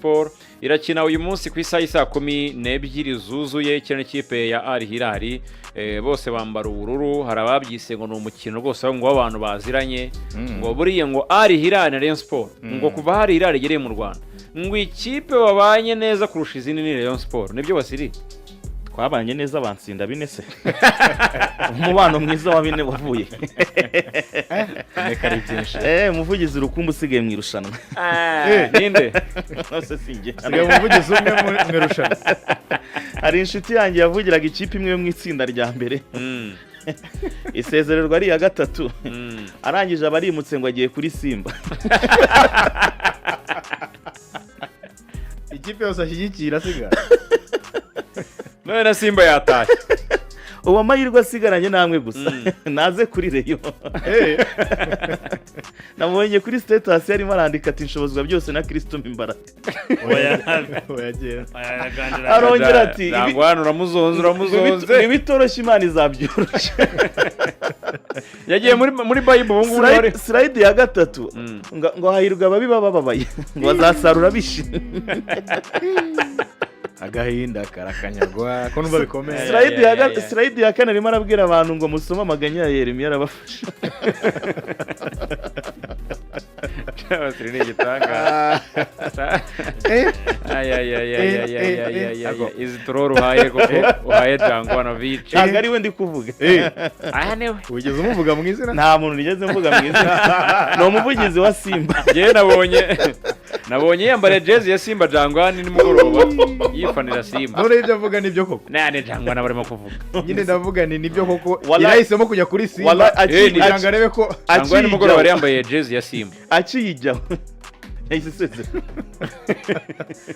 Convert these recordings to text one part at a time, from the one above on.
Sport irakina uyu munsi ku isaha saa 12 zuzuye cyane ikipe ya Al-Hilal bose bambara ubururu hari ababyise ngo ni umukino rwose ngo abantu baziranye ngo buriye ngo Al-Hilal na Rayon Sport ngo kuva Al-Hilal igereye mu Rwanda ngo ikipe babanye neza kurusha izindi ni Rayon Sport nibyo basiri twabanye neza bansinda bine se umubano mwiza wa bine wavuye umuvugizi rukumbu usigaye mu irushanwa ninde nose singe sigaye umuvugizi umwe mu irushanwa hari inshuti yanjye yavugiraga ikipe imwe mu itsinda rya mbere isezererwa ari iya gatatu arangije abarimutse ngo agiye kuri Simba ikipe yose ashyigikira sigara none na Simba yatashye uwo amahirwe asigaranye namwe gusa naze kuri Reyo namubonye kuri status yarimo arandika ati nshobozwa byose na Kristo Mimbaraga arongera ati nangwana uramuzonze ibitoroshye Imana izabyoroshye yagiye muri Bible ubu ngubu ari slide ya gatatu ngo hahirwa ababi bababaye ngo bazasarura bishimye agahinda karakanyagwa ko numva bikomeye slide ya kane arimo arabwira abantu ngo musome amaganya ya Yeremiya arabafasha cyabasiri n'igitanga izi turoro uhaye koko uhaye Jangwa na Vici ntabwo ari we ndi kuvuga aha niwe wigeze umuvuga mu izina nta muntu nigeze mvuga mu izina ni umuvugizi wa Simba yewe nabonye yambara jezi ya Simba Jangwa ni nimugoroba yifanira Simba none ibyo avuga nibyo koko nane Jangwa nabarimo kuvuga nyine ndavuga ni nibyo koko irahisemo kujya kuri Simba kugira arebe ko Jangwa nimugoroba yari yambaye jezi ya Simba akiyijyaho yayiseseze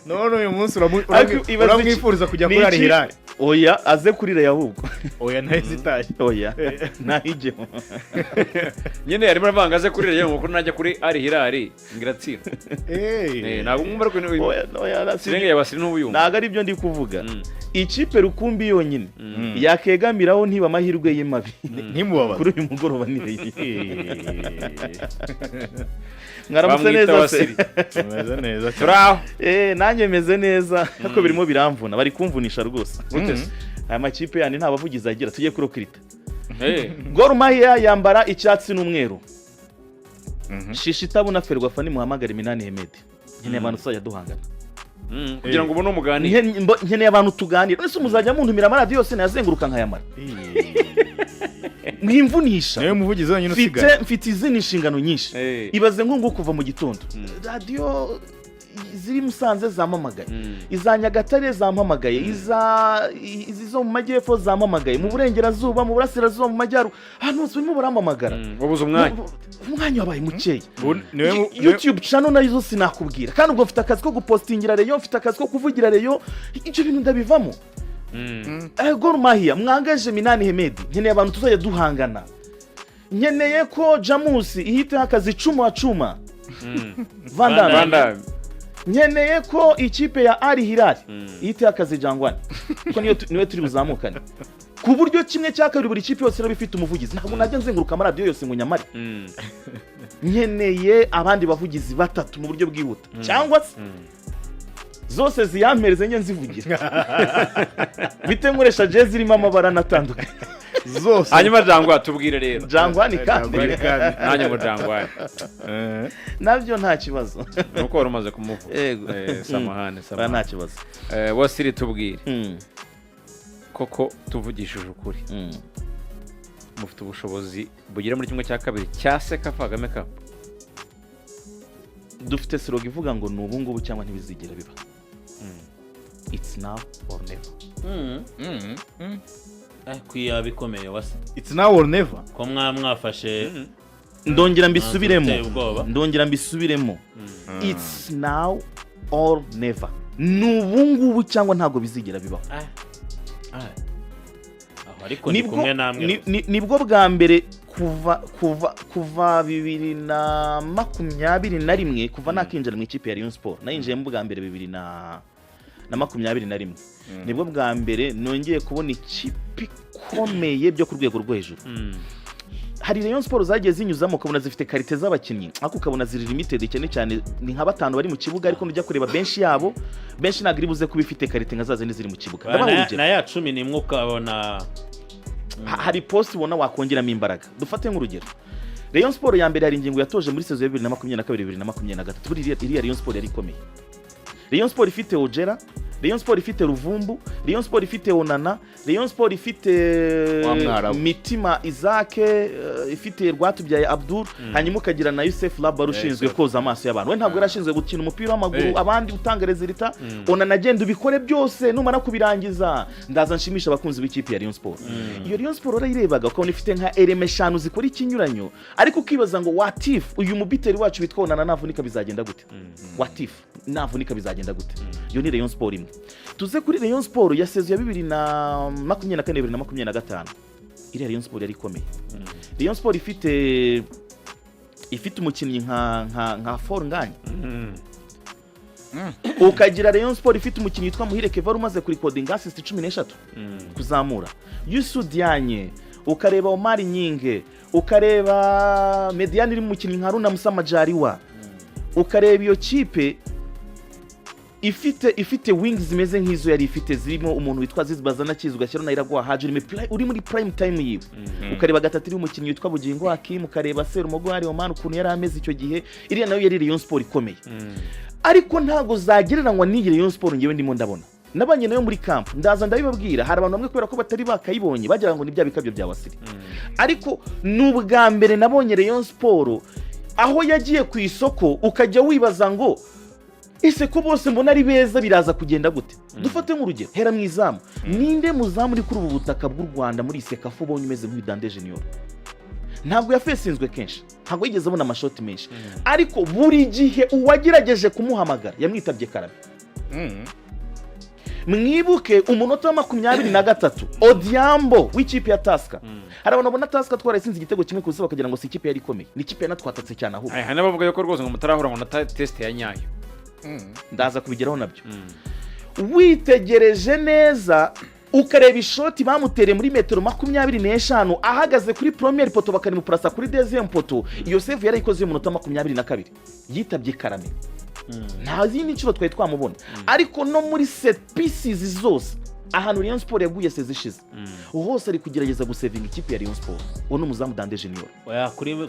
none uyu munsi uramwifuriza kujya kuri Al-Hilal oya aze kuri Reyo ahubwo oya ntayizitaye oya nahijyeho nyine yarimo avanga aze kuri Reyo ngo najya kuri Al-Hilal ngiratsinda ntabwo mwumva ko oya sinenge yabasiri n'ubuyumva ntabwo ari byo ndi kuvuga ikipe rukumbi yonyine yakegamiraho ntiba amahirwe y'emabi ntimubabaze kuri uyu mugoroba ni Reyo mwaramutse neza se meze neza turaho nanjye meze neza kuko birimo biramvuna bari kumvunisha rwose aya makipe yandi nta bavugizi agira tugiye kurokirita Gor Mahia yambara icyatsi n'umweru Shishitabu na Ferwafa ni muhamagara Minani Hemedi nkeneye abantu tuzajya duhangana kugira ngo ubone umuganire nkeneye abantu tuganira ese muzajya muntumira amaradiyo yose nayazenguruka nkayamara mwimvunisha niwe muvugizi wenyine usigaye mfite izindi nshingano nyinshi ibaze nko kuva mu gitondo radio ziri Musanze zampamagaye iza Nyagatare zampamagaye izo mu majyepfo zampamagaye mu burengerazuba mu burasirazuba mu majyaru hano hose barimo barampamagara wabuze umwanya wabaye mukeya YouTube channel nayo sinakubwira kandi ubwo mfite akazi ko gupostingira Reyo mfite akazi ko kuvugira Reyo icyo bintu ndabivamo Gor Mahia mwangaje Minani Hemedi nkeneye abantu tuzajya duhangana nkeneye ko Jamusi ihite akazi cuma Vandana nkeneye ko ikipe ya Al-Hilal ihite akazi Jangwani kuko niwe turi buzamukane ku buryo kimwe cya kabiri buri kipe yose irabifite umuvugizi ntabwo najya nzenguruka amaradiyo yose ngo nyamare nkeneye abandi bavugizi batatu mu buryo bwihuta cyangwa se zose ziyampereze nye nzivugira bite nkoresha jezi irimo amabara natandukanye zose hanyuma Jangwa tubwire rero Jangwani kandi nanjye ngo Jangwani nabyo nta kibazo nuko wari umaze kumuvuga samahane nta kibazo wasiri tubwire koko tuvugishije ukuri mufite ubushobozi bugera muri kimwe cya kabiri cya Cecafa Kagame Cup dufite slogan ivuga ngo ni ubu ngubu cyangwa ntibizigera biba it's now or never kwiya bikomeye wase it's now or never ko mwafashe ndongera mbisubiremo it's now or never ni ubu ngubu cyangwa ntabwo bizigera bibaho ariko ni kumwe namwe nibwo bwa mbere kuva 2021 kuva nakinjira mu ikipe ya Rayon Sport nayinjiye mu bwa mbere 2021 nibwo bwa mbere nongeye kubona ikipe ikomeye byo ku rwego rwo hejuru hari Rayon Sport zagiye zinyuzamo ukabona zifite karite z'abakinnyi ariko ukabona ziri limited cyane ni nka batanu bari mu kibuga ariko nujya kureba benshi yabo benshi ntabwo iri buze kuba ifite karite nka zaze ziri mu kibuga na ya 10 nimwe ukabona hari post ubona wakongeramo imbaraga dufate nk'urugero Rayon Sport ya mbere hari ingingo yatoje muri sezo ya 2022-2023 buri iriya Rayon Sport yari ikomeye Rayon Sport ifite Ojera Rayon Sport ifite Ruvumbu Rayon Sport ifite Onana Rayon Sport ifite Mitima Izake ifite Rwatubyaye Abdul hanyuma ukagira na Youssef Labar ushinzwe koza amaso y'abantu we ntabwo yarashinzwe gukina umupira w'amaguru abandi utanga resulta Onana agenda ubikore byose numara kubirangiza ndaza nshimisha abakunzi b'ikipe ya Rayon Sport iyo Rayon Sport urayirebaga ukabona ifite nka element 5 zikora ikinyuranyo ariko ukibaza ngo what if uyu mubiteri wacu bitwa Onana navunika bizagenda gute what if navunika bizagenda gute iyo ni Rayon Sport imwe tuze kuri Rayon Sport ya sezo ya 2024-2025 iriya Rayon Sport yari ikomeye Rayon Sport ifite umukinnyi nka Fornganye ukagira Rayon Sport ifite umukinnyi witwa Muhire Kevaro umaze kuri coding assist 13 kuzamura Yusu Dianye ukareba Omar Nyinge ukareba Mediane iri mu mukinnyi nka Runa Musa Majaliwa ukareba iyo kipe ifite wings zimeze nk'izo yari ifite zirimo umuntu witwa Zizbazana kizwa cyero na Iragwa Hajuri uri muri prime time yiwe ukareba gatatu iri umukinnyi witwa Bugingo Hakim ukareba Serumogo hari Oman ukuntu yari ameze icyo gihe iriya nayo yari Rayon Sport ikomeye ariko ntago zagereranywa n'iyi Rayon Sport ngewe ndimo ndabona nabanye nayo muri camp ndaza ndabibabwira hari abantu bamwe kubera ko batari bakayibonye bagira ngo nibya bikabyo bya Wasiri ariko n'ubwa mbere nabonye Rayon Sport aho yagiye ku isoko ukajya wibaza ngo ese ko bose mbona ari beza biraza kugenda gute dufate nk'urugero hera mu izamu ninde muzamu uri kuri ubu butaka bw'u Rwanda muri Cecafa ubonye umeze nk'Idande Junior ntabwo yafesinzwe kenshi ntabwo yigeze abona amashoti menshi ariko buri gihe uwagerageje kumuhamagara yamwitabye Karabe mwibuke umunota wa 23 Odiambo w'ikipe ya Taska hari abantu babona Taska twarasinze igitego kimwe kuza bakagira ngo si ikipe yari ikomeye ni ikipe yanatwatatse cyane aho hana bavuga yuko rwose ngo mutarahura ngo na test ya nyayo ndaza kubigeraho nabyo witegereje neza ukareba ishoti bamutereye muri metero 25 ahagaze kuri premier poto bakari mu prasa kuri deuxième poto iyo save yari ikoze mu minota 22 yitabye Karame nta zindi ncuro twaye twamubona ariko no muri set pieces zose ahantu Rayon Sport yaguye sezishize hose ari kugerageza gusavinga ikipe ya Rayon Sport uwo n'umuzamu Dande Junior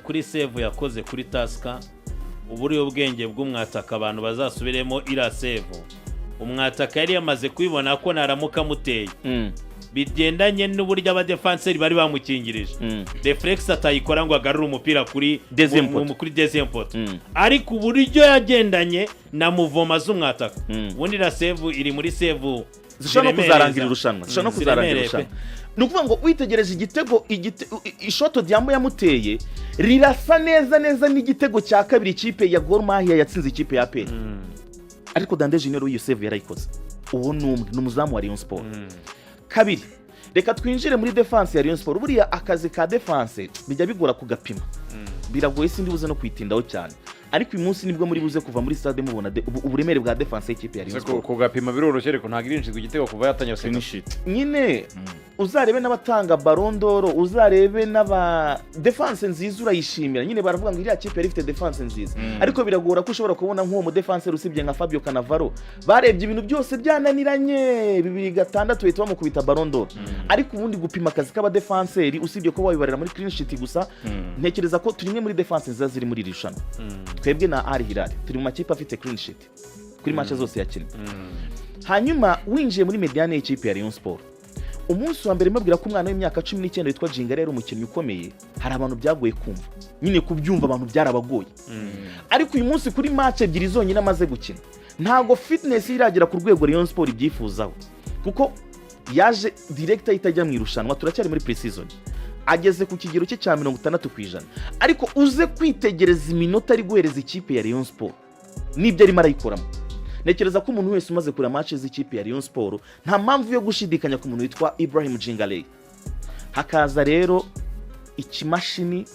kuri save yakoze kuri Taska uburiyo bwenge bw'umwataka abantu bazasubiremo ira save umwataka yari yamaze kwibona ko naramuka muteye bigendanye n'uburyo abadefenseri bari bamukingirije reflex atayikora ngo agarure umupira kuri deuxième pot ariko uburyo yagendanye na muvoma z'umwataka ubundi ira save iri muri save zishobora kuzarangira irushanwa nukuvuga ngo witegereje igitego ishoto Diambo yamuteye rirasa neza n'igitego cya kabiri ikipe ya Gor Mahia yatsinze ikipe ya APR ariko Dande Junior iyo save yarayikoze uwo n'umuzamu wa Rayon Sport kabiri reka twinjire muri defense ya Rayon Sport buriya akazi ka defense bijya bigora kugapima biragoye sindi buze no kwitindaho cyane ariko uyu munsi nibwo muri buze kuva muri stade mubona uburemere bwa defense y'ikipe ya Rayon Sport kugapima biroroshye ariko ntagira inshinzwe igitego kuva yatangira finish nyine uzarebe n'abatanga Ballon d'Or uzarebe n'aba defense nziza urayishimira nyine baravuga ngo iriya kipe yari ifite defense nziza ariko biragora ko ushobora kubona nk'uwo mu defense usibye nka Fabio Cannavaro barebye ibintu byose byananiranye 2006 bahita bamukubita Ballon d'Or ariko ubundi gupima akazi k'aba defenseri usibye ko babibarira muri clean sheet gusa ntekereza ko turi muri defense nziza ziri muri irushanwa twebwe na Al-Hilal turi mu makipe afite clean sheet kuri match zose yakinnye hanyuma winjiye muri mediane y'ikipe ya Rayon Sport umunsi wa mbere mbabwira ko umwana w'imyaka 19 witwa Jinga rero umukinnyi ukomeye hari abantu byagoye kumva nyine kubyumva abantu byarabagoye ariko uyu munsi kuri match ebyiri zonyine amaze gukina ntago fitness iragera ku rwego Rayon Sport ibyifuzaho kuko yaje director itajya mu irushanwa turacyari muri pre-season ageze ku kigero cye cya 60% ariko uze kwitegereza iminota ari guhereza ikipe ya Rayon Sport nibyo ari marayikoramo nekereza ko umuntu wese umaze kura match z'ikipe ya Rayon Sport nta mpamvu yo gushidikanya ku muntu witwa Ibrahim Jingale hakaza rero ikimashini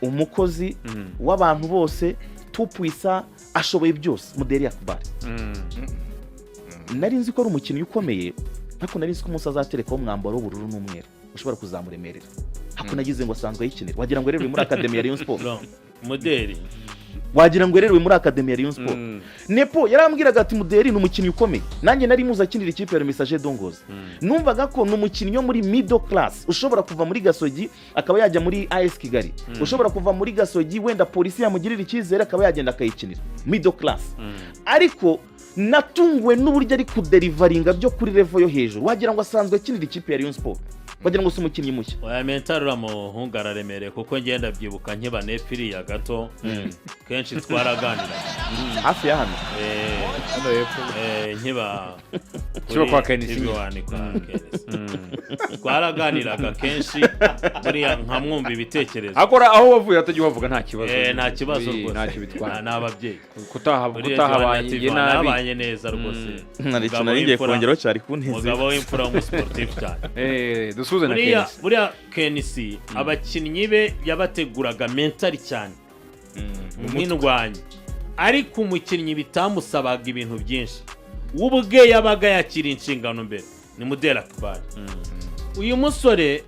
umukozi w'abantu bose tupwisa ashoboye byose Muderi Akbar nari nzi ko ari umukinnyi ukomeye ariko nari nzi ko umunsi azaterekaho umwambaro w'ubururu n'umweru ushobora kuzamuremerera hako nagize ngo asanzwe ayikinira wagira ngo rero muri academy ya Rayon Sport Muderi wagira ngo rero muri academy ya Rayon Sport Nepo yarambwiraga ati Muderi n'umukinnyi ukomeye nanjye nari muza akinira ikipe ya Message Dongozi numvaga ko n'umukinnyi yo muri middle class ushobora kuva muri Gasogi akaba yajya muri AS Kigali ushobora kuva muri Gasogi wenda polisi yamugirira icyizere akaba yagenda akayikinira middle class ariko natungwe n'uburyo ari kuderivaringa byo kuri level yo hejuru wagira ngo asanzwe akinira ikipe ya Rayon Sport wagira ngo umukinnyi mushya oya mental uramuhungu araremereye kuko ngenda byibuka nkiba nepfiriya gato kenshi twaraganira hafi ya hano nkiba kwa Kenisi twaraganiraga kenshi buriya nkamwumva ibitekerezo akora aho wavuye atajya uhavuga nta kibazo nta kibazo rwose ntacyo bitwara n'ababyeyi kutahabanye neza rwose narico naringiye kongeraho cyari kunteze umugabo w'imfura w'umusportif cyane dusuze na Kenisi buriya Kenisi abakinnyi be yabateguraga mental cyane nk'indwanyi ariko umukinnyi bitamusabaga ibintu byinshi ubwe yabaga yakira inshingano mbere ni Mudera Kibali uyu musore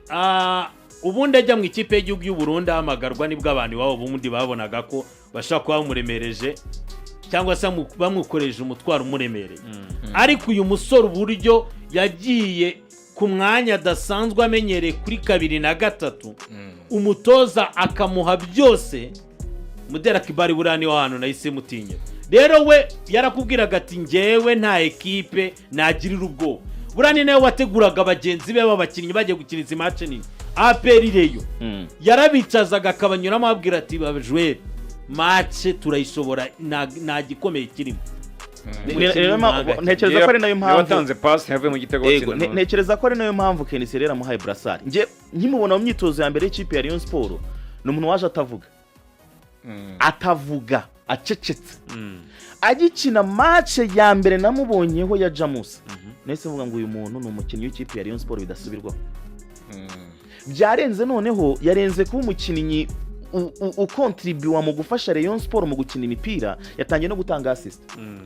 ubundi ajya mu ikipe y'igihugu y'u Burundi ahamagarwa nibwo abantu babo bundi babonaga ko bashaka kuba bamuremereje cyangwa se bamukoreje umutwaro umuremereye ariko uyu musore uburyo yagiye ku mwanya adasanzwe amenyereye kuri 2 na 3 umutoza akamuha byose Mudera Kibali burani wa hano nahise mutinye rero we yarakubwiraga ati ngewe nta ekipe nagirira ubwo burani nawe wateguraga abagenzi be b'abakinnyi bagiye gukiniza match nini ABAREYO yarabicazaga akabanyuramo ababwira ati babjwe match turayishobora nta gikomeye kirimo ntekereza ko ari nayo mpamvu yatanze pass yavuye mu gitego cy'intu ntekereza ko ari nayo mpamvu Kenisi rero amuhaye brassard nje nkimubona mu myitozo ya mbere y'ikipe ya Rayon Sport n'umuntu waje atavuga acecetse agikina match ya mbere namubonyeho ya Jamus nese mvuga ngo uyu muntu ni umukinnyi w'ikipe ya Rayon Sport bidasubirwaho byarenze noneho yarenze kuba umukinnyi ukontribuwa mu gufasha Rayon Sport mu gukina imipira yatangiye no gutanga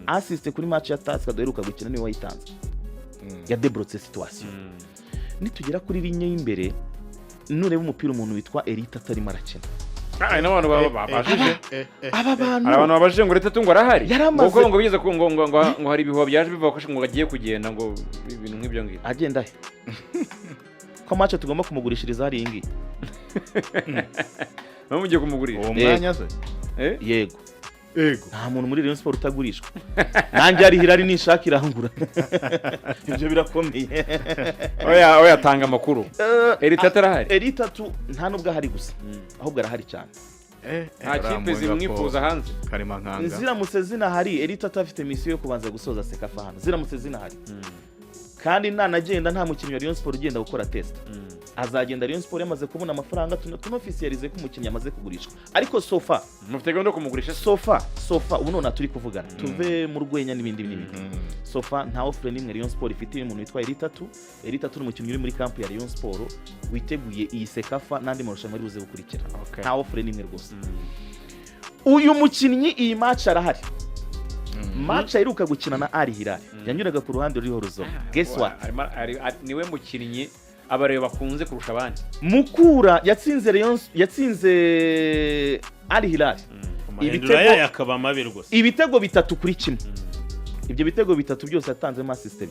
assist kuri match ya Taska duheruka gukina niwe wayitanze ya débloquer situation nitugera kuri linye y'imbere nureba umupira umuntu witwa Elite atarimo arakina n'abantu babajije abantu babajije ngo leta tungo arahari kuko ngo bigeze ngo hari ibihuha byaje bivuga ko ngo agiye kugenda ngo ibintu nk'ibyo ngibyo agenda he ko match tugomba kumugurishiriza hari ingi mugiye kumugurisha uwo mwanya se yego nta muntu muri Rayon Sport utagurishwa nanjye ari Hilal nishaka irangura ibyo birakomeye oya tanga amakuru Elite atarahari Elite nta nubwo ahari gusa ahubwo arahari cyane nta kipe zimwifuza hanze karima nkanga ziramutse zinahari Elite atafite misiyo yo kubanza gusoza Cecafa hano ziramutse zinahari kandi nanagenda nta mukinnyi wa Rayon Sport ugenda gukora test azagenda Rayon Sport yamaze kubona amafaranga tunofficialize ko umukinnyi amaze kugurishwa ariko sofa mufite gahunda yo kumugurisha sofa ubu none turi kuvugana tuve mu rwenya n'ibindi sofa nta offer nimwe Rayon Sport ifite umuntu witwa Elite n'umukinnyi uri muri camp ya Rayon Sport witeguye iyi Cecafa nandi marushanwa ari buze gukurikira nta offer nimwe rwose uyu mukinnyi iyi match arahari match aheruka gukina na Al-Hilal yanyuraga ku ruhande ruriho ruzo guess what niwe mukinnyi ABAREYO bakunze kurusha abandi Mukura yatsinze Al-Hilal ibitego 3 kuri 1 ibyo bitego 3 byose yatanzemo assist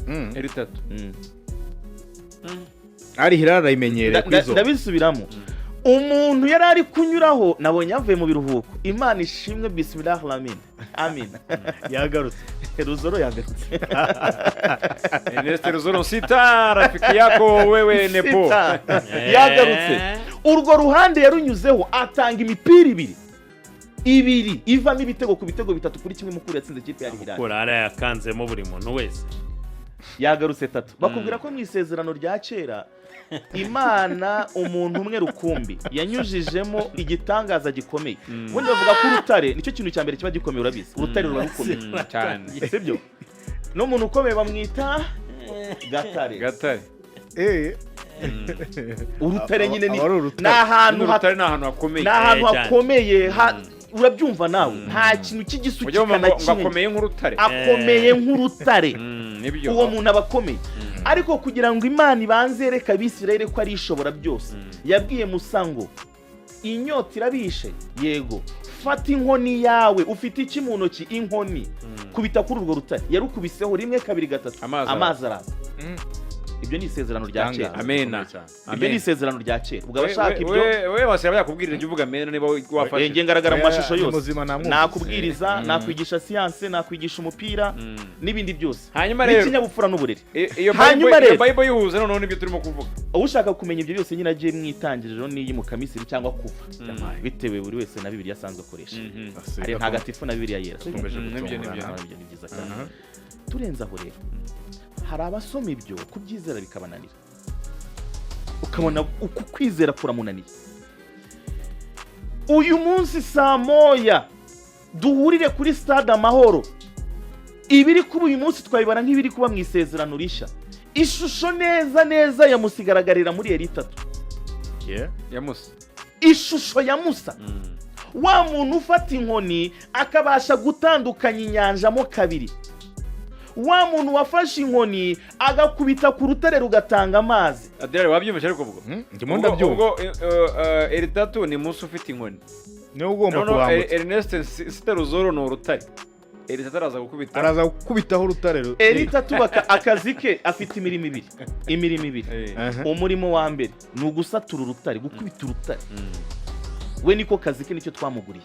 2 Al-Hilal arayimenyereye kwizo ndabisubiramo umuntu yari ari kunyuraho nabonye yavuye mu biruhuko Imana ishimwe bismillah amin yagarutse Ruzoro yagarutse Neste Ruzoro sita rafiki yako wewe Nepo yagarutse urwo ruhande yarunyuzeho atanga imipira ibiri ivamo ibitego ku bitego 3 kuri 1 Mukura yatsinze ikipe ya Al-Hilal Mukura yakanzemo buri muntu wese yagarutse 3 bakubwira ko mu isezerano rya kera Imana umuntu umwe rukumbi yanyujijemo igitangaza gikomeye ubundi bavuga ko urutare nicyo kintu cya mbere kiba gikomeye urabizi urutare rurakomeye cyane sibyo no muntu ukomeye bamwita gatare urutare nyine ni ahantu hakomeye urabyumva nawe nta kintu cy'igisukika na kimwe akomeye nk'urutare uwo muntu aba akomeye ariko kugira ngo Imana ibanze yereka Abisirayeli ko ari ishobora byose yabwiye Musa ngo inyota irabishe yego fata inkoni yawe ufite iki mu ntoki inkoni kubita kuri urwo rutare yarukubiseho rimwe kabiri gatatu amazi araza ibyo ni isezerano rya kera amena ibyo ni isezerano rya kera ubwo abashaka ibyo wewe wasaba yakubwirira ibyo uvuga amena niba wafashe nge ngaragara mu mashusho yose nakubwiriza nakwigisha siyanse nakwigisha umupira n'ibindi byose hanyuma rero n'ikinyabupfura n'uburere hanyuma rero Bible yuhuza noneho nibyo turimo kuvuga ushaka kumenya ibyo byose nyine agiye mwitangiriro n'iyi mu kamisiri cyangwa kuva bitewe buri wese na Bibiliya asanzwe akoresha ari ntagatifu na Bibiliya yera nibyo ni byiza cyane turenza aho rero hari abasoma ibyo kubyizera bikabananira ukabona uku kwizera kuramunaniye uyu munsi saa moya duhurire kuri stade Amahoro ibiri kuba uyu munsi twabibara nk'ibiri kuba mu isezerano rishya ishusho neza neza ya Musa igaragarira muri eri 3 ya Musa ishusho ya Musa wa muntu ufata inkoni akabasha gutandukanya inyanja mo kabiri wa muntu wafashe inkoni agakubita ku rutare rugatanga amazi Adele wabyumvise ariko vuga ndimo ndabyumva ubwo eri 3 ni Musa ufite inkoni niwe ugomba kubambutsa Ernest Steruzoro no urutare eri 3 araza gukubitaho urutare eri 3 akazi ke afite imirimo ibiri umurimo wa mbere ni ugusatura urutare gukubita urutare we niko kazi ke nicyo twamuguriye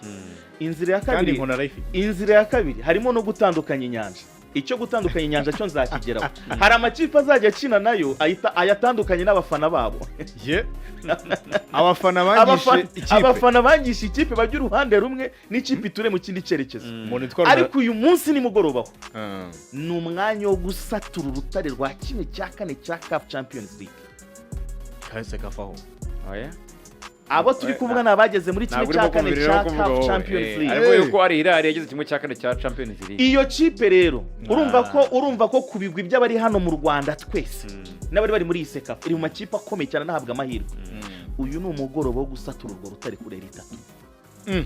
inzira ya kabiri harimo no gutandukanya inyanja icyo gutandukanya inyanja cyo nzakigeraho hari amakipe azajya akina nayo ayatandukanye n'abafana babo abafana bangisha ikipe bajya uruhande rumwe n'ikipe iture mu kindi cyerekezo ariko uyu munsi nimugorobaho ni umwanya wo gusatura urutare rwa 1/4 cya CAF Champions League Cecafa abo turi kuvuga nabageze muri 1/4 cya CAF Champions League ariko yuko Al-Hilal yageze 1/4 cya Champions League iyo kipe rero urumva ko kubigwa iby'abari hano mu Rwanda twese n'abari bari muri Cecafa iri mu makipe akomeye cyane nahabwa amahirwe uyu ni umugoroba wo gusatura urwo rutare kuri eri 3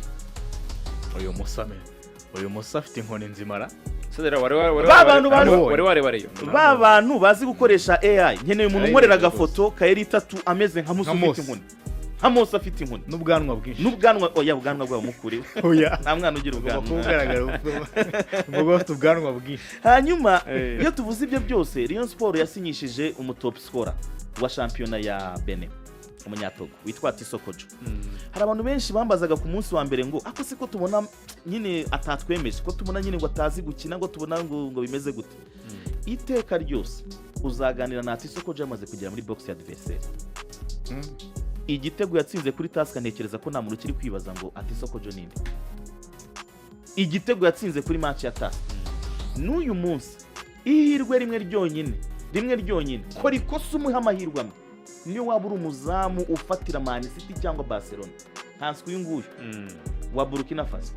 uyu Musa afite inkoni nzimara bantu bazi gukoresha AI nkeneye umuntu unkorera agafoto ka eri 3 ameze nka Musa ufite inkoni Musa afite inkoni n'ubwanwa bwinshi ubwanwa bwawe mukure nta mwana ugira ubwanwa afite ubwanwa bwinshi hanyuma iyo tuvuze ibyo byose Rayon Sport yasinyishije umutop scorer wa shampiyona ya Benin umunyatogo witwa Tisokojo hari abantu benshi bambazaga ku munsi wa mbere ngo ako se ko tubona nyine atatwemeje ko tubona nyine ngo atazi gukina ngo tubona ngo bimeze gute iteka ryose uzaganira na Tisokojo yamaze kugera muri box ya adversaire igitego yatsinze kuri taska ntekereza ko nta muntu kiri kwibaza ngo Tisokojo ninde igitego yatsinze kuri match ya taska n'uyu munsi ihirwe rimwe ryonyine ko rikosa umuha amahirwe amwe niyo waba uri umuzamu ufatira Man City cyangwa Barcelona ntanswe uyu nguyu wa Burkina Faso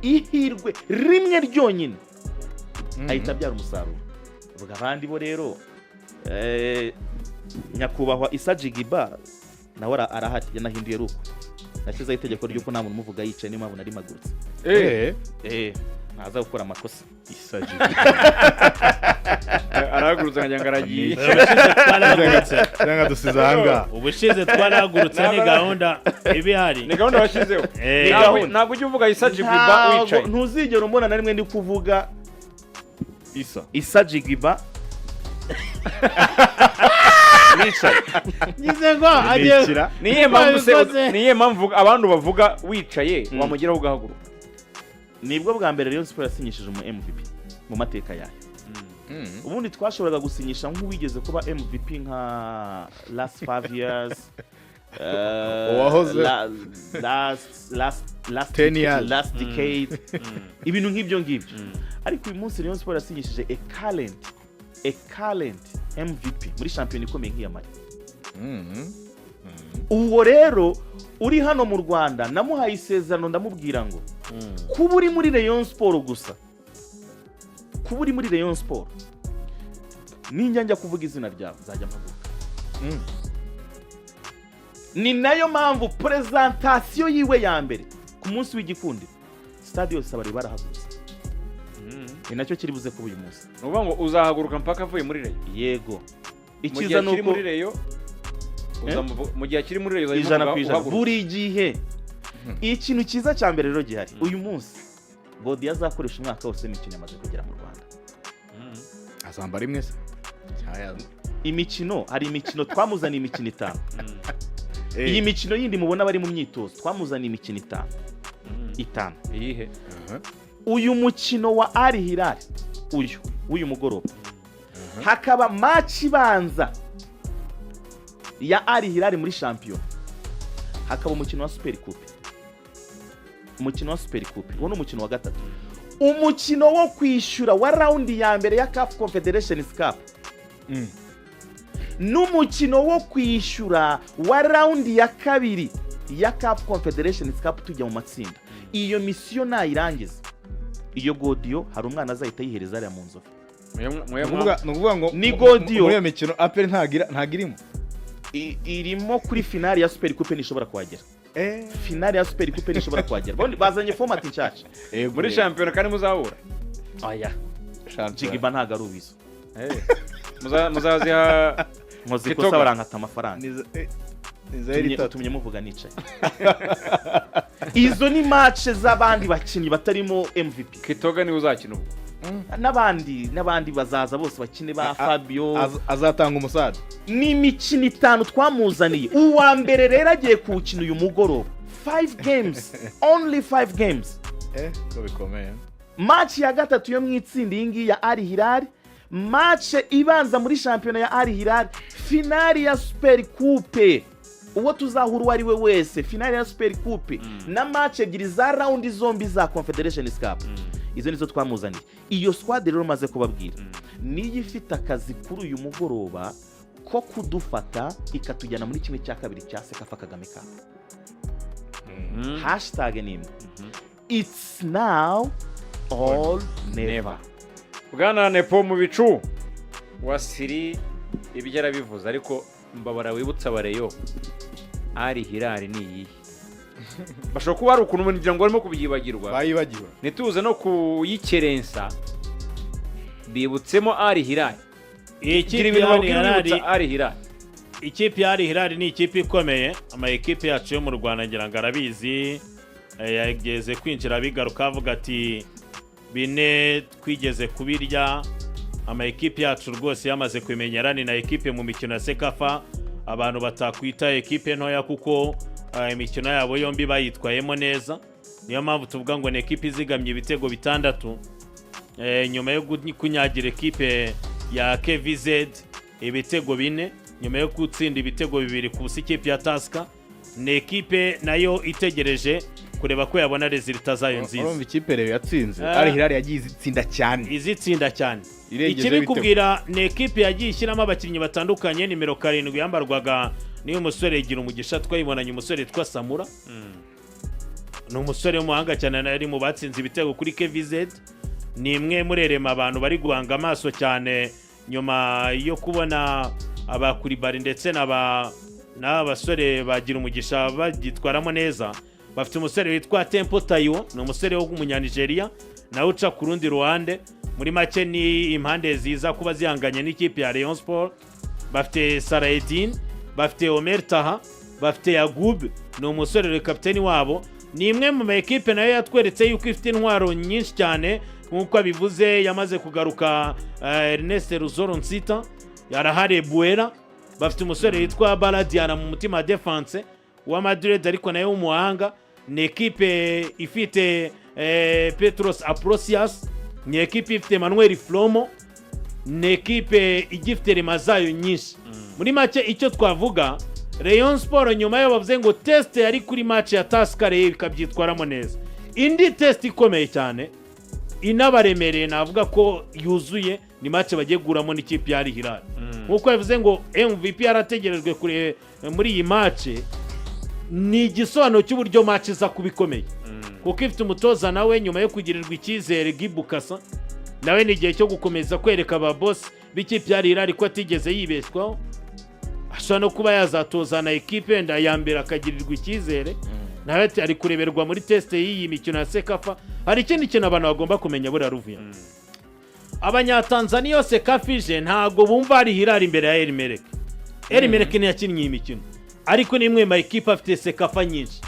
ihirwe rimwe ryonyine ahita abyara umusaruro vuga abandi bo rero nyakubahwa Issa Jigiba nawe arahari yanahinduye ruko nashyizeho itegeko ry'uko nta muntu umuvuga yicaye niyo mpamvu nari magurutse ntaza gukora amakosa Issa Jigiba arahagurutse nkagira ngo aragiye cyangwa dusize ahangaha ubushize twarahagurutse ni gahunda ibihari ni gahunda bashyizeho ntabwo ujya uvuga Issa Jigiba wicaye ntuzigera umbona na rimwe ndi kuvuga Issa Jigiba wicaye ngize ngo agiye niye mpamvu abantu bavuga wicaye wamugeraho ugahaguruka nibwo bwa mbere Rayon Sport yasinyishije mu MVP mu mateka yayo ubundi twashoboraga gusinyisha nk'uwigeze kuba MVP nka last 5 years last decade ibintu nk'ibyo ngibyo ariko uyu munsi Rayon Sport yasinyishije a current MVP muri shampiyona ikomeye nk'iya Mali uwo rero uri hano mu Rwanda namuhaye isezerano ndamubwira ngo kuba uri muri Rayon Sport gusa kuba uri muri Rayon Sport ninjya kuvuga izina ryawe nzajya mpaguruka ni nayo mpamvu presentation yiwe ya mbere ku munsi w'igikundiro stade yose abari barahagurutse ni nacyo kiri buze kuba uyu munsi nuvuga ngo uzahaguruka mpaka avuye muri Rayon yego ikiza nuko muri Rayon mu gihe kiri muri Rayon ijana ku ijana buri gihe ikintu cyiza cya mbere rero gihari uyu munsi Godi azakoresha umwaka wose imikino yamaze kugera mu Rwanda azambara imwe se imikino hari imikino twamuzaniye imikino 5 iyi mikino yindi mubona bari mu myitozo twamuzaniye imikino 5 iyihe uyu mukino wa Al-Hilal uyu mugoroba hakaba match ibanza ya Al-Hilal muri champion hakaba umukino wa Super Coupe uwo ni umukino wa gatatu umukino wo kwishyura wa round ya mbere ya CAF Confederations Cup n'umukino wo kwishyura wa round ya kabiri ya CAF Confederations Cup tujya mu matsinda iyo misiyo nayirangiza iyo Godiyo hari umwana azahita yihereza ariya mu nzovu nukuvuga ngo ni Godiyo muri iyo mikino APR ntagirimo irimo kuri finale ya Super Coupe nishobora kuhagera finale ya Super Coupe nishobora kuhagera bazanye format nshyashya muri champion kandi muzahura aya Jigiba ntago ari ubizo muzaziha nkoze ko sabarankata amafaranga tumye muvuga nicaye izo ni match z'abandi bakinnyi batarimo MVP Kitoga ni uzakina ubwo n'abandi bazaza bose bakine ba Fabio azatanga umusaza ni imikino 5 twamuzaniye uwa mbere rero agiye kuwukina uyu mugoroba 5 games only 5 games ko bikomeye match ya gatatu yo mwitsinda iyi ya Al-Hilal match ibanza muri shampiyona ya Al-Hilal finale ya Super Coupe uwo tuzahura uwo ari we wese finale ya Super Coupe na match ebyiri za round zombi za Confederations Cup izo nizo twamuzaniye iyo squad rero maze kubabwira niyo ifite akazi kuri uyu mugoroba ko kudufata ikatujyana muri kimwe cya kabiri cya Cecafa Kagame Cup #name it's now all never bwana Nepo mu bicu wasiri ibigera bivuze ariko mbabara wibutsa ABAREYO Al-Hilal ni iyi bashobora kuba ari ukuntu umuntu ngo arimo kubyibagirwa bayibagiwe nituze no kuyikerensa bibutsemo Al-Hilal ikipe ya Al-Hilal ni ikipe ikomeye ama ekipe yacu yo mu Rwanda ngira ngo arabizi yageze kwinjira bigaruka avuga ati bine twigeze kubirya ama ekipe yacu rwose yamaze kwimenyerana na ekipe mu mikino ya Cecafa abantu batakwita ekipe ntoya kuko imikino yabo yombi bayitwayemo neza niyo mpamvu tuvuga ngo ni ekipe izigamye ibitego 6 nyuma yo kunyagira ekipe ya KVZ ibitego 4 nyuma yo gutsinda ibitego 2 ku ikipe ya Taska ni ekipe nayo itegereje kureba ko yabona resultat zayo nziza urumva ikipe rero yatsinze Al-Hilal yagiye izitsinda cyane ikiri kubwira ni ekipe yagiye ishyiramo abakinnyi batandukanye nimero 7 yambarwaga niyo musore igira umugisha twayibonanye umusore twa Samura ni umusore w'umuhanga cyane ari mu batsinze ibitego kuri KVZ ni imwe murerema abantu bari guhanga amaso cyane nyuma yo kubona abakuribari ndetse n'abasore bagira umugisha bagitwaramo neza bafite umusore witwa Tempo Tayo ni umusore wo mu Nigeria nawe uca ku rundi ruhande muri make ni impande ziza kuba zihanganye n'ikipe ya Rayon Sport bafite Saradin bafite Omer Taha bafite Yagub ni umusore we kapiteni wabo ni imwe mu ekipe nayo yatweretse yuko ifite intwaro nyinshi cyane nkuko abivuze yamaze kugaruka Ernest Ruzoro Nsita yarahare Buera bafite umusore witwa Baladiana mu mutima defense wa Madrid ariko nayo umuhanga ni ekipe ifite Petros Aprosias ni ekipe ifite Emmanuel Flomo ni ekipe igifite remazayo nyinshi muri make icyo twavuga Rayon Sport nyuma yo bavuze ngo test yari kuri match ya Taskare ikabyitwaramo neza indi test ikomeye cyane inabaremereye navuga ko yuzuye ni match bagiye guramo n'ikipe ya Al-Hilal nkuko yavuze ngo MVP yarategerejwe kuri muri iyi match ni igisobanuro cy'uburyo match za kubikomeye kuko ifite umutoza nawe nyuma yo kugirirwa icyizere Gibukasa nawe ni igihe cyo gukomeza kwereka aba boss b'ikipe ya Al-Hilal ko atigeze yibeshwaho ashobora no kuba yazatozana ekipe nda ya mbere akagirirwa icyizere nawe ari kureberwa muri test y'iyi mikino ya Cecafa hari ikindi kintu abantu bagomba kumenya buri Ruvuya abanyatanzania yose kafije ntago bumva Al-Hilal imbere ya Elmerek. Elmerek ni yakinnye imikino ariko nimwe ma equipe afite Cecafa nyinshi.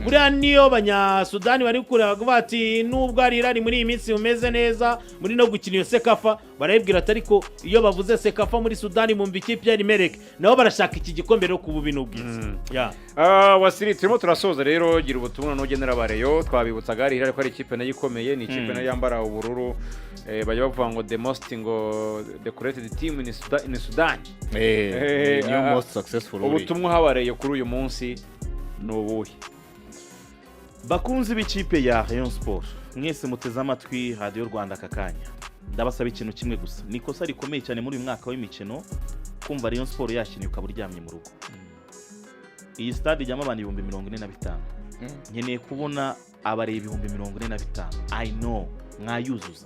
Buriya niyo abanyasudani bari kureba bati nubwo Al-Hilal muri iyi minsi umeze neza muri no gukina iyo Cecafa barayibwira ariko iyo bavuze Cecafa muri Sudani mu ikipe ya Elmerek nabo barashaka iki gikombe rero kububi n'ubwiza. Wasiri turimo turasoza rero gira ubutumwa n'ugenera ABAREYO twabibutsaga Al-Hilal ko ari ikipe nayo ikomeye ni ikipe nayo yambara ubururu bajya bavuga ngo the most decorated team in Sudan. New most successful. Ubutumwa ABAREYO kuri uyu munsi n'ubuhe? Bakunzi b'ikipe ya Rayon Sport mwese muteze amatwi Radio Rwanda aka kanya ndabasaba ikintu kimwe gusa nikosa rikomeye cyane muri uyu mwaka w'imikino kumva Rayon Sport yakiniye ukaba uryamye mu rugo. Iyi stade ijyamo abantu 45,000 nkeneye kubona ABAREYO 45,000. I know mwayuzuza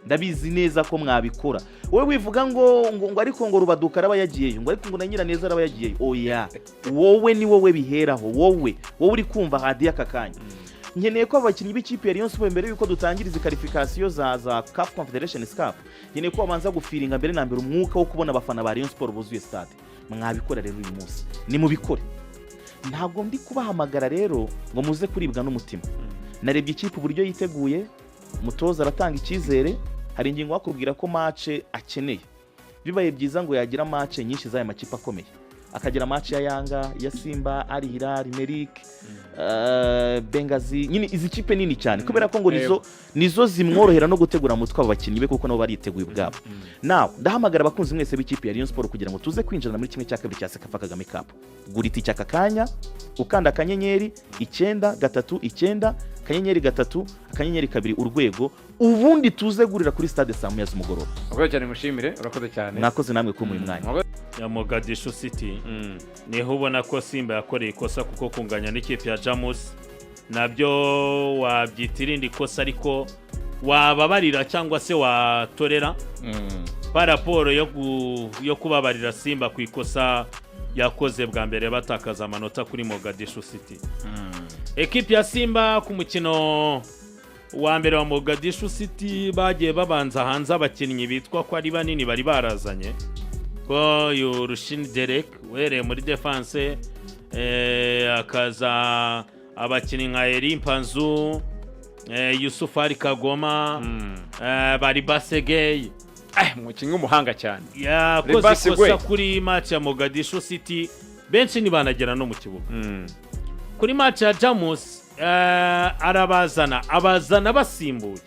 ndabizi neza ko mwabikora. Wowe wivuga ngo ariko ngo rubaduka araba yagiyeyo ngo ariko ngo na Nyiraneza araba yagiyeyo. Oya wowe ni wowe biheraho wowe uri kumva hadi aka kanya. Nkeneye ko abakinnyi b'ikipe ya Rayon Sport mbere yuko dutangira izi qualification za CAF Confederation Cup nkeneye ko babanza gufiringa mbere na mbere umwuka wo kubona abafana ba Rayon Sport buzuye stade. Mwabikora rero uyu munsi ni mubikore. Ntabwo ndi kubahamagara rero ngo muze kuribwa n'umutima. Narebye ikipe uburyo yiteguye mutoza aratanga icyizere. Hari ingingo wakubwira ko match akeneye bibaye byiza ngo yagira match nyinshi z'aya makipe akomeye akagira match ya Yanga ya Simba Al-Hilal Merik Bengazi nyine izi kipe nini cyane kubera ko ngo nizo zimworohera no gutegura mutwe abakinnyi be kuko nabo bariteguye ubwabo. Now ndahamagara abakunzi mwese b'ikipe ya Rayon Sport kugira ngo tuze kwinjira muri kimwe cya kabiri cya Cecafa Kagame Cup. Guriti cyaka kanya ukanda akanyenyeri 939 akanyenyeri 3 akanyenyeri 2 urwego ubundi tuze gurira kuri stade saa 10 z'umugoroba. Urakoze cyane mushimire urakoze cyane. Mwakoze namwe ko muri mwanya ya Mogadishu City. Niho ubona ko Simba yakoreye ikosa kuko kunganya n'ikipe ya Jamus nabyo wabyitirindi ikosa ariko wababarira cyangwa se watorera paraporo yo kubabarira Simba ku ikosa yakoze bwa mbere batakaza amanota kuri Mogadishu City. Ekipe ya Simba ku mukino wa mbere wa Mogadishu City bagiye babanza hanze abakinnyi bitwa ko ari banini bari barazanye ko Rushin Derek were muri defense akaza abakinnyi nka Erimpanzu Yusuf Ali Kagoma bari Basegey umukinnyi w'umuhanga cyane yakoze ikosa kuri match ya Mogadishu City benshi nibanagera no mu kibuga. Kuri match ya Jamus abazana basimbuye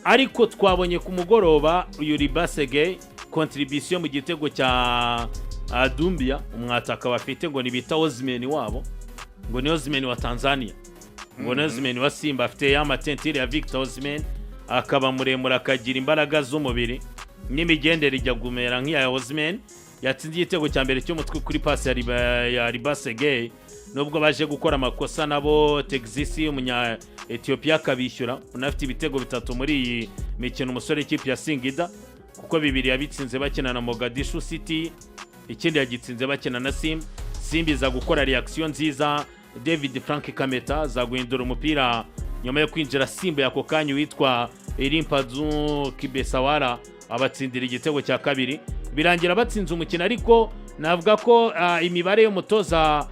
ariko twabonye ku mugoroba uyu Basegey contribution mu gitego cya Dumbia umwataka bafite ngo nibita Osman wabo ngo ni Osman wa Tanzania ngo ni Osman wa Simba afite ya matentire ya Victor Osman akaba muremura akagira imbaraga z'umubiri n'imigendere ijya gumera nk'iya Osman yatsinze igitego cya mbere cy'umutwe kuri pass ya Basegey nubwo baje gukora amakosa nabo Texisi umunya Ethiopia kabishyura unafite ibitego bitatu muri iyi mikino umusore ikipe ya Singida kuko bibiri yabitsinze bakina na Mogadishu City ikindi yagitsinze bakina na Simba za gukora reaction nziza. David Frank Kameta za guhindura umupira nyuma yo kwinjira Simba yako kanyu witwa Erimpanzu Kibesawara abatsindira igitego cya kabiri birangira batsinze umukino ariko navuga ko imibare y'umutoza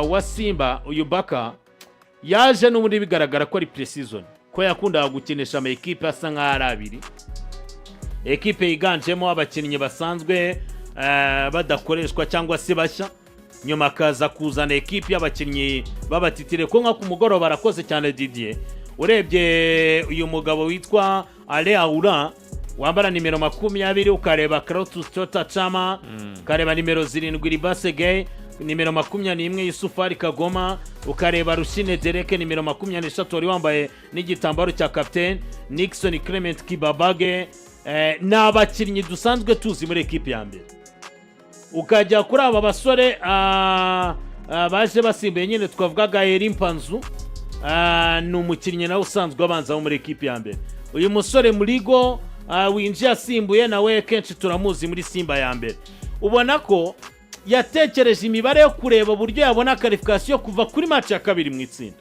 wa Simba uyu Baka yaje no muri bigaragara ko ari pre-season ko yakunda gukinisha ama equipe asa nka arabiri equipe yiganjemo abakinnyi basanzwe badakoreshwa cyangwa se bashya nyuma kaza kuzana equipe y'abakinnyi babatitire ko nka ku mugoroba barakoze cyane Didier. Urebye uyu mugabo witwa Al-Hilal wambara nimero 20 ukareba Kratos Chota Chama ukareba nimero 7 Basegey nimero 21 Yusuf Ali Kagoma ukareba Rushine Derek nimero 23 wari wambaye n'igitambaro cya captain Nixon Clement Kibabage n'abakinnyi dusanzwe tuzi muri equipe ya mbere. Ukajya kuri aba basore baje basimbuye nyine twavugaga Erimpanzu ni umukinnyi nawe usanzwe abanza muri equipe ya mbere. Uyu musore Murigo winjiye asimbuye nawe kenshi turamuzi muri Simba ya mbere. Ubona ko yatekereje imibare yo kureba buryo yabona qualification kuva kuri match ya kabiri mu itsinda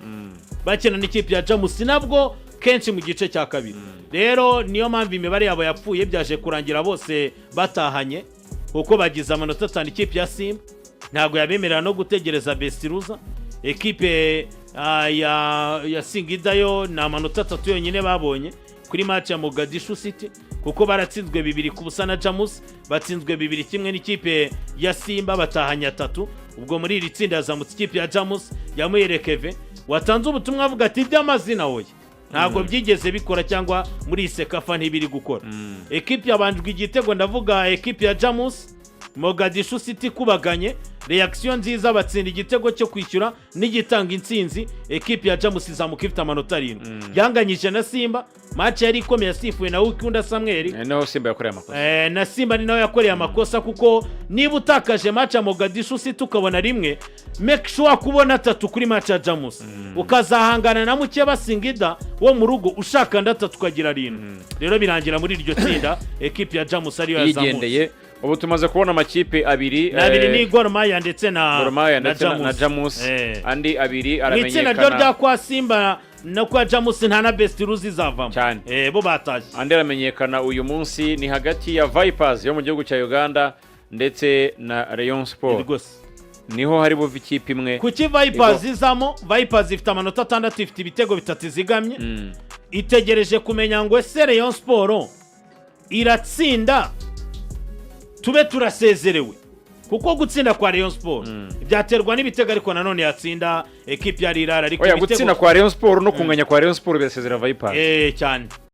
bakina n'ikipe ya Jamus nabwo kenshi mu gice cya kabiri rero niyo mpamvu imibare yabo yapfuye byaje kurangira bose batahanye kuko bagize amanota 5 ikipe ya Simba ntabwo yabemerera no gutegereza bestiruza ekipe ya Singida yo na amanota 3 yonyine babonye kuri match ya Mogadishu City kuko baratsinzwe 2-0 na Jamus batsinzwe 2-1 n'ikipe ya Simba batahanya 3 ubwo muri iri tsinda yazamutse ikipe ya Jamus yamuyerekeve watanze ubutumwa avuga ati by'amazina woye ntabwo byigeze bikora cyangwa muri Cecafa ntibiri gukora ekipe yabanjwe igitego ndavuga ekipe ya Jamus Mogadishu City kubaganye reaction nziza batsinda igitego cyo kwishyura n'igitanga intsinzi ekipe ya Jamus izamuka ifite amanota 7 yanganyije na Simba match yari ikomeye asifuwe na Ukunda Samuel naho Simba yakoreye amakosa na Simba ni nawe yakoreye amakosa kuko niba utakaje match ya Mogadishu City ukabona rimwe make sure kubona 3 kuri match ya Jamus ukazahangana na Mukeba Singida wo mu rugo ushaka 3 ukagira 7 rero birangira muri iryo tsinda ekipe ya Jamus ariyo yazamutse ubu tumaze kubona amakipe abiri ni Gor Mahia ndetse na Jamus andi abiri aramenyekana itsinda ryo rya kwa Simba no kwa Jamus nta na bestiruzi zavamo bo bataje andi aramenyekana uyu munsi ni hagati ya Vipers yo mu gihugu cya Uganda ndetse na Rayon Sport niho hari buva ikipe imwe kuki Vipers izamo Vipers ifite amanota 6 ifite ibitego 3 zigamye itegereje kumenya ngo ese Rayon Sport iratsinda tube turasezerewe kuko gutsinda kwa Rayon Sport byaterwa n'ibitego ariko nanone yatsinda ekipe ya Al-Hilal ariko gutsinda kwa Rayon Sport no kunganya kwa Rayon Sport birasezera Vipers cyane